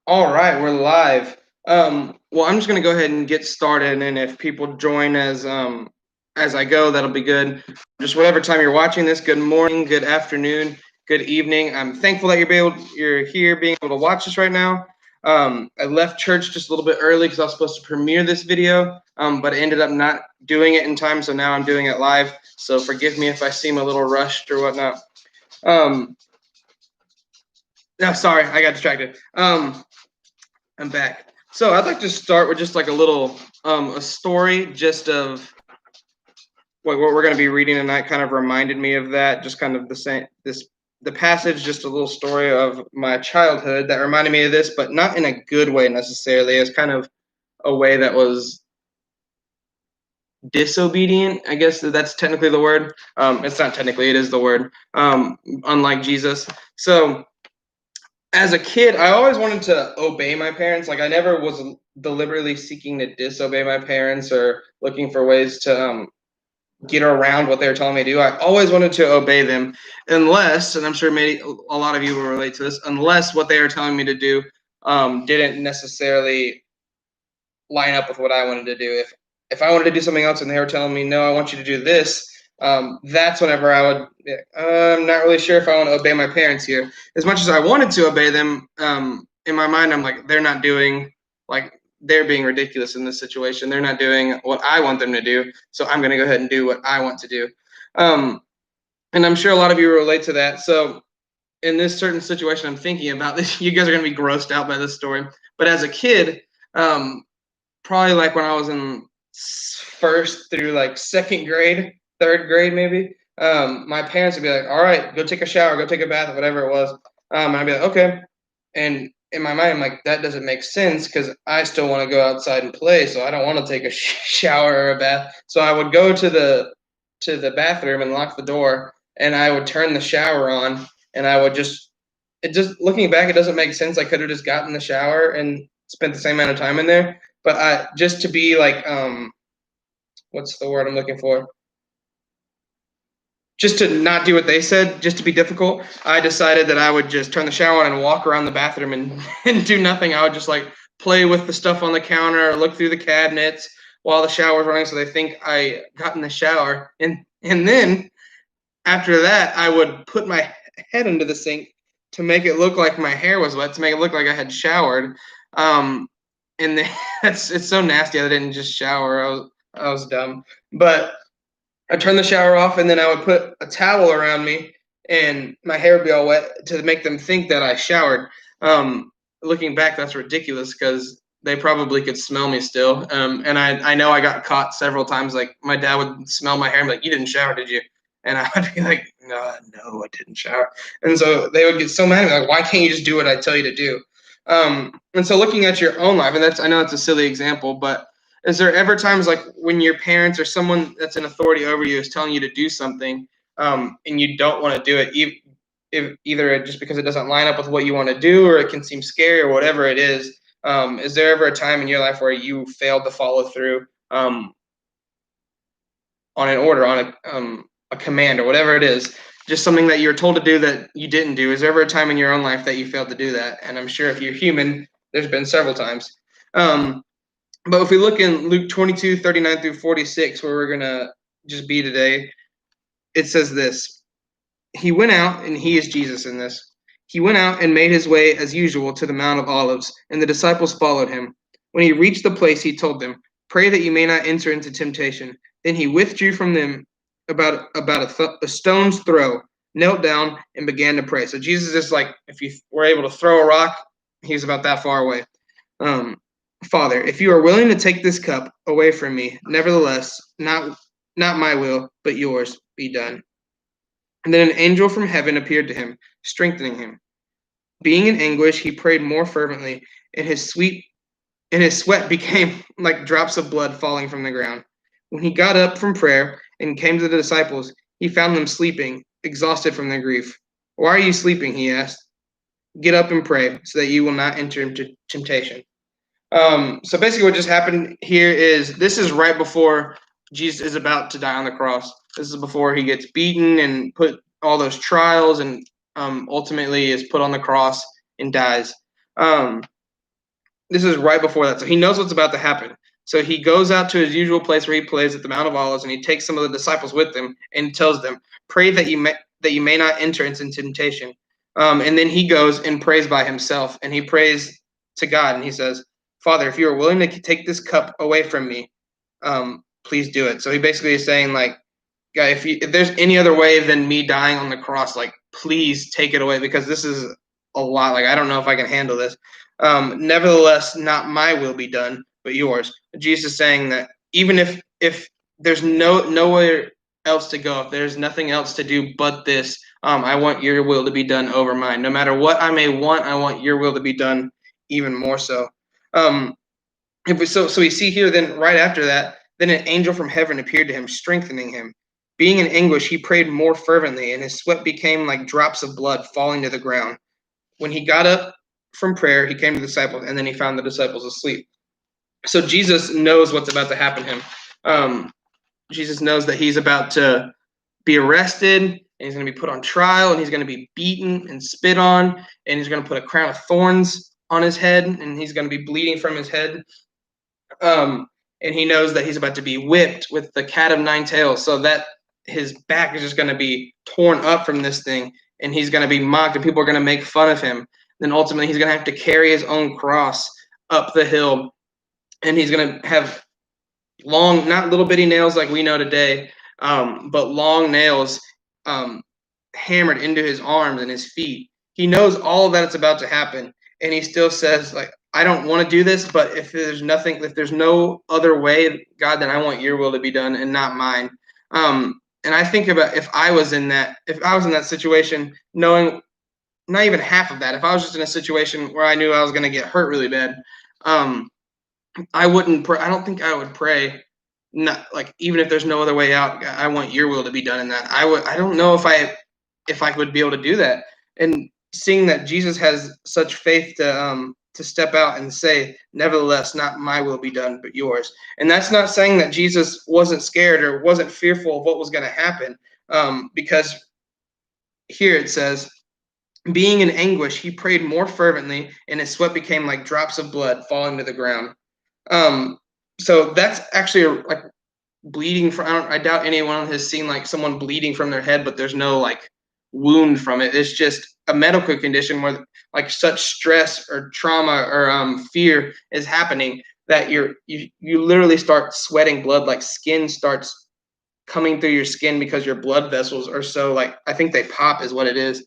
All right, we're live. Well, I'm just gonna go ahead and get started, and if people join as I go, that'll be good. Just whatever time you're watching this, good morning, good afternoon, good evening. I'm thankful that you're here, being able to watch this right now. I left church just a little bit early because I was supposed to premiere this video, but I ended up not doing it in time, so now I'm doing it live. So forgive me if I seem a little rushed or whatnot. Um, no, sorry, I got distracted. I'm back. So I'd like to start with just like a little a story just of what we're going to be reading tonight. Kind of reminded me of that. Just kind of the passage, just a little story of my childhood that reminded me of this, but not in a good way necessarily. It's kind of a way that was disobedient. I guess that's technically the word. It's not technically; it is the word. Unlike Jesus. So as a kid, I always wanted to obey my parents. Like I never was deliberately seeking to disobey my parents or looking for ways to get around what they were telling me to do. I always wanted to obey them, unless, and I'm sure maybe a lot of you will relate to this, unless what they were telling me to do didn't necessarily line up with what I wanted to do. If I wanted to do something else and they were telling me, no, I want you to do this, that's whenever I would. I'm not really sure if I want to obey my parents here. As much as I wanted to obey them, in my mind, I'm like, they're not doing like they're being ridiculous in this situation. They're not doing what I want them to do, so I'm going to go ahead and do what I want to do. And I'm sure a lot of you relate to that. So in this certain situation, I'm thinking about this. You guys are going to be grossed out by this story, but as a kid, um, probably like when I was in first through like second grade, third grade maybe. My parents would be like, "All right, go take a shower, go take a bath, whatever it was." And I'd be like, "Okay." And in my mind, I'm like, "That doesn't make sense because I still want to go outside and play, so I don't want to take a shower or a bath." So I would go to the bathroom and lock the door, and I would turn the shower on, and I would just it just looking back, it doesn't make sense. I could have just gotten the shower and spent the same amount of time in there, but I just to be like what's the word I'm looking for? Just to not do what they said, just to be difficult, I decided that I would just turn the shower on and walk around the bathroom and, and do nothing. I would just like play with the stuff on the counter or look through the cabinets while the shower's running so they think I got in the shower. And then after that I would put my head into the sink to make it look like my hair was wet, to make it look like I had showered. Um, and then, it's so nasty. I didn't just shower. I was dumb, but I turned the shower off, and then I would put a towel around me, and my hair would be all wet to make them think that I showered. Looking back, that's ridiculous because they probably could smell me still. And I know I got caught several times. Like my dad would smell my hair and be like, "You didn't shower, did you?" And I would be like, "No, I didn't shower." And so they would get so mad at me, like, "Why can't you just do what I tell you to do?" And so looking at your own life, and I know it's a silly example, but is there ever times like when your parents or someone that's in authority over you is telling you to do something, and you don't want to do it, if either just because it doesn't line up with what you want to do, or it can seem scary, or whatever it is there ever a time in your life where you failed to follow through on an order, on a command, or whatever it is, just something that you're told to do that you didn't do? Is there ever a time in your own life that you failed to do that? And I'm sure if you're human, there's been several times. Um, but if we look in Luke 22:39 through 46, where we're going to just be today, it says this. He went out, and he is Jesus in this. He went out and made his way as usual to the Mount of Olives, and the disciples followed him. When he reached the place, he told them, "Pray that you may not enter into temptation." Then he withdrew from them about a stone's throw, knelt down, and began to pray. So Jesus is like, if you were able to throw a rock, he's about that far away. Um, Father, if you are willing to take this cup away from me, nevertheless, not my will, but yours be done. And then an angel from heaven appeared to him, strengthening him. Being in anguish, he prayed more fervently, and his sweat became like drops of blood falling from the ground. When he got up from prayer and came to the disciples, he found them sleeping, exhausted from their grief. "Why are you sleeping?" he asked. "Get up and pray, so that you will not enter into temptation." So basically, what just happened here is this is right before Jesus is about to die on the cross. This is before he gets beaten and put all those trials, and ultimately is put on the cross and dies. Um, this is right before that. So he knows what's about to happen. So he goes out to his usual place where he plays at the Mount of Olives, and he takes some of the disciples with him and tells them, "Pray that you may not enter into temptation." And then he goes and prays by himself, and he prays to God, and he says, "Father, if you are willing to take this cup away from me, please do it." So he basically is saying, like, God, if there's any other way than me dying on the cross, like, please take it away, because this is a lot. Like, I don't know if I can handle this. Nevertheless, not my will be done, but yours. Jesus saying that even if there's nowhere else to go, if there's nothing else to do but this, I want your will to be done over mine. No matter what I may want, I want your will to be done even more so. So we see here then right after that, then an angel from heaven appeared to him, strengthening him. Being in anguish, he prayed more fervently, and his sweat became like drops of blood falling to the ground. When he got up from prayer, he came to the disciples, and then he found the disciples asleep. So Jesus knows what's about to happen to him. Jesus knows that he's about to be arrested, and he's going to be put on trial, and he's going to be beaten and spit on, and he's going to put a crown of thorns on his head, and he's going to be bleeding from his head. And he knows that he's about to be whipped with the cat of nine tails, so that his back is just going to be torn up from this thing, and he's going to be mocked, and people are going to make fun of him. Then ultimately, he's going to have to carry his own cross up the hill, and he's going to have long, not little bitty nails like we know today, but long nails hammered into his arms and his feet. He knows all that it's about to happen, and he still says, like, I don't want to do this, but if there's no other way, God, then I want your will to be done and not mine. And I think about if I was in that situation, knowing not even half of that, if I was just in a situation where I knew I was going to get hurt really bad, I wouldn't pray. I don't think I would pray. Not like, even if there's no other way out, I want your will to be done in that. I don't know if I would be able to do that. And seeing that Jesus has such faith to step out and say, nevertheless, not my will be done, but yours. And that's not saying that Jesus wasn't scared or wasn't fearful of what was going to happen, because here it says, being in anguish, he prayed more fervently, and his sweat became like drops of blood falling to the ground. So that's actually like bleeding from. I doubt anyone has seen like someone bleeding from their head, but there's no like wound from it. It's just a medical condition where like such stress or trauma or fear is happening that you literally start sweating blood, like skin starts coming through your skin because your blood vessels are so, like, I think they pop is what it is.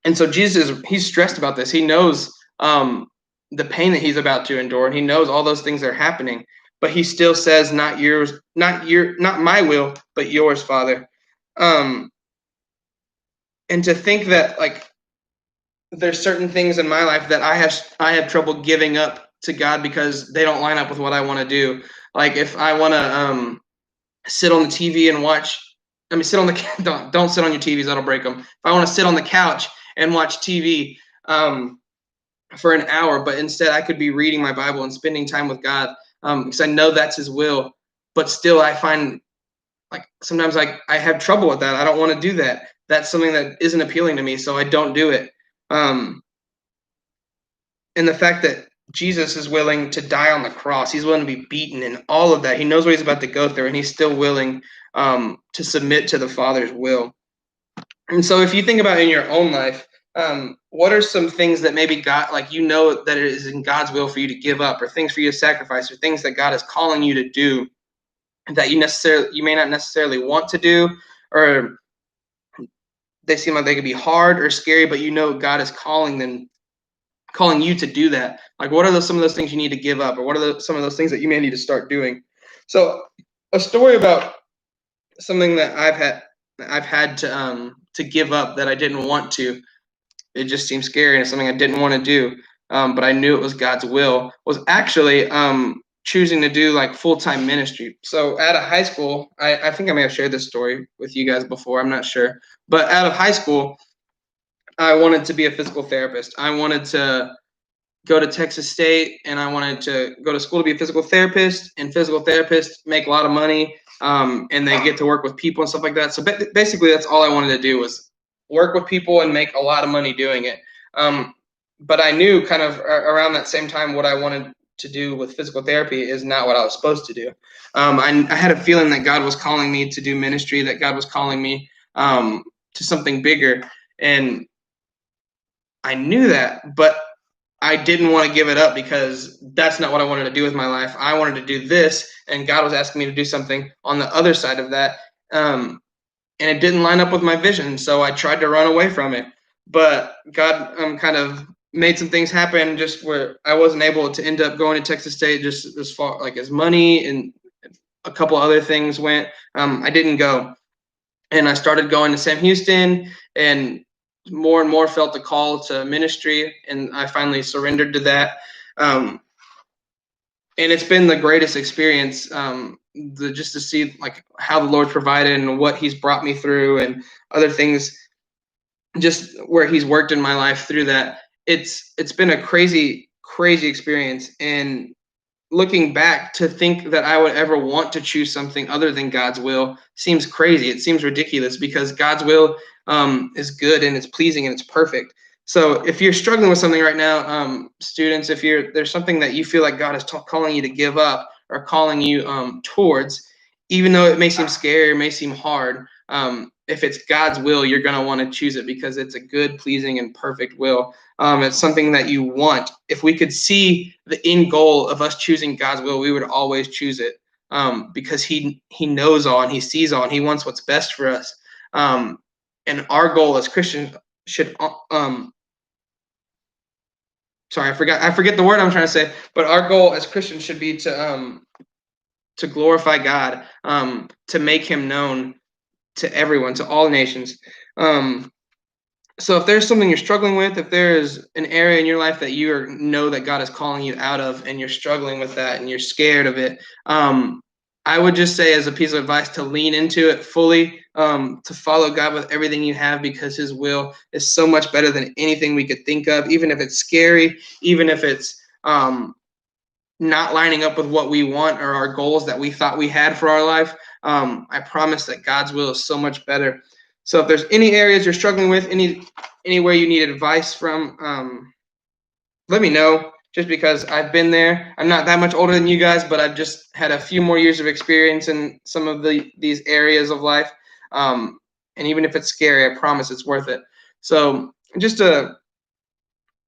And so Jesus, he's stressed about this. He knows the pain that he's about to endure, and he knows all those things are happening. But he still says, "Not yours, not my will, but yours, Father." And to think that like there's certain things in my life that I have trouble giving up to God because they don't line up with what I want to do. Like if I want to sit on the TV and watch. I mean, sit on the don't sit on your TVs, that'll break them. If I want to sit on the couch and watch TV for an hour, but instead I could be reading my Bible and spending time with God, because I know that's His will. But still, I find like sometimes I have trouble with that. I don't want to do that. That's something that isn't appealing to me, so I don't do it. And the fact that Jesus is willing to die on the cross, he's willing to be beaten and all of that. He knows what he's about to go through, and he's still willing to submit to the Father's will. And so if you think about in your own life, what are some things that maybe God, like, you know that it is in God's will for you to give up, or things for you to sacrifice, or things that God is calling you to do that you may not necessarily want to do, or they seem like they could be hard or scary, but you know God is calling you to do that. Like, what are some of those things you need to give up, or what are some of those things that you may need to start doing? So a story about something that I've had to give up that I didn't want to. It just seemed scary, and it's something I didn't want to do, but I knew it was God's will, was actually choosing to do like full-time ministry. So out of high school, I think I may have shared this story with you guys before, I'm not sure. But out of high school, I wanted to be a physical therapist. I wanted to go to Texas State, and I wanted to go to school to be a physical therapist, and physical therapists make a lot of money, and they get to work with people and stuff like that. So basically, that's all I wanted to do, was work with people and make a lot of money doing it. but I knew kind of around that same time what I wanted to do with physical therapy is not what I was supposed to do. I had a feeling that God was calling me to do ministry, that God was calling me to something bigger, and I knew that, but I didn't want to give it up because that's not what I wanted to do with my life. I wanted to do this, and God was asking me to do something on the other side of that. And it didn't line up with my vision, so I tried to run away from it. But God kind of made some things happen just where I wasn't able to end up going to Texas State just as far like as money and a couple other things went. I didn't go, and I started going to Sam Houston, and more felt the call to ministry, and I finally surrendered to that. Um, and it's been the greatest experience, just to see like how the Lord provided and what He's brought me through, and other things, just where He's worked in my life through that. It's been a crazy experience, and looking back, to think that I would ever want to choose something other than God's will seems crazy. It seems ridiculous because God's will is good and it's pleasing and it's perfect. So if you're struggling with something right now, students, if there's something that you feel like God is calling you to give up or calling you towards, even though it may seem scary or may seem hard, if it's God's will, you're going to want to choose it because it's a good, pleasing, and perfect will. It's something that you want. If we could see the end goal of us choosing God's will, we would always choose it, because He knows all and He sees all and He wants what's best for us. And our goal as Christians should sorry, I forget the word I'm trying to say, but our goal as Christians should be to glorify God, to make Him known to everyone, to all nations. So if there's something you're struggling with, if there is an area in your life that you know that God is calling you out of, and you're struggling with that and you're scared of it, I would just say, as a piece of advice, to lean into it fully, to follow God with everything you have, because His will is so much better than anything we could think of, even if it's scary, even if it's not lining up with what we want or our goals that we thought we had for our life. I promise that God's will is so much better. So if there's any areas you're struggling with, anywhere you need advice from, let me know. Just because I've been there, I'm not that much older than you guys, but I've just had a few more years of experience in some of these areas of life. And even if it's scary, I promise it's worth it. So just the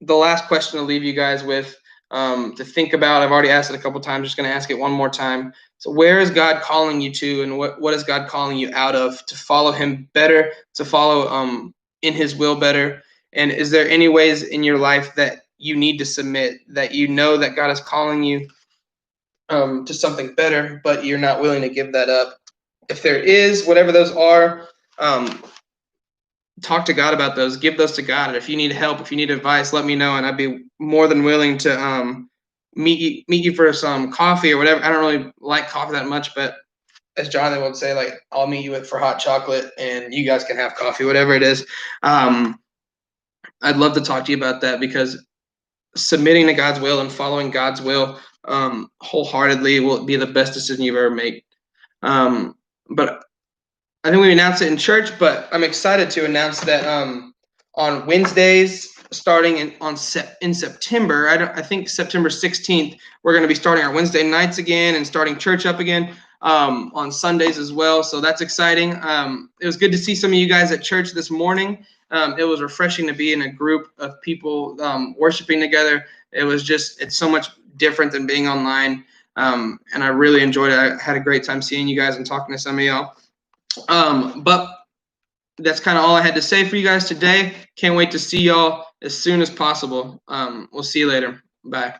last question to leave you guys with, to think about. I've already asked it a couple times. Just going to ask it one more time. So where is God calling you to, and what is God calling you out of, to follow Him better, to follow in His will better? And is there any ways in your life that you need to submit, that you know that God is calling you to something better, but you're not willing to give that up? If there is, whatever those are, talk to God about those. Give those to God. And if you need help, if you need advice, let me know, and I'd be more than willing to meet you for some coffee or whatever. I don't really like coffee that much, but as Jonathan would say, like, I'll meet you for hot chocolate, and you guys can have coffee, whatever it is. I'd love to talk to you about that, because submitting to God's will and following God's will wholeheartedly will be the best decision you've ever made. But I think we announced it in church, but I'm excited to announce that on Wednesdays, starting in September, I think September 16th, we're going to be starting our Wednesday nights again and starting church up again on Sundays as well. So that's exciting. It was good to see some of you guys at church this morning. It was refreshing to be in a group of people worshiping together. It's so much different than being online. And I really enjoyed it. I had a great time seeing you guys and talking to some of y'all. But that's kind of all I had to say for you guys today. Can't wait to see y'all as soon as possible. We'll see you later. Bye.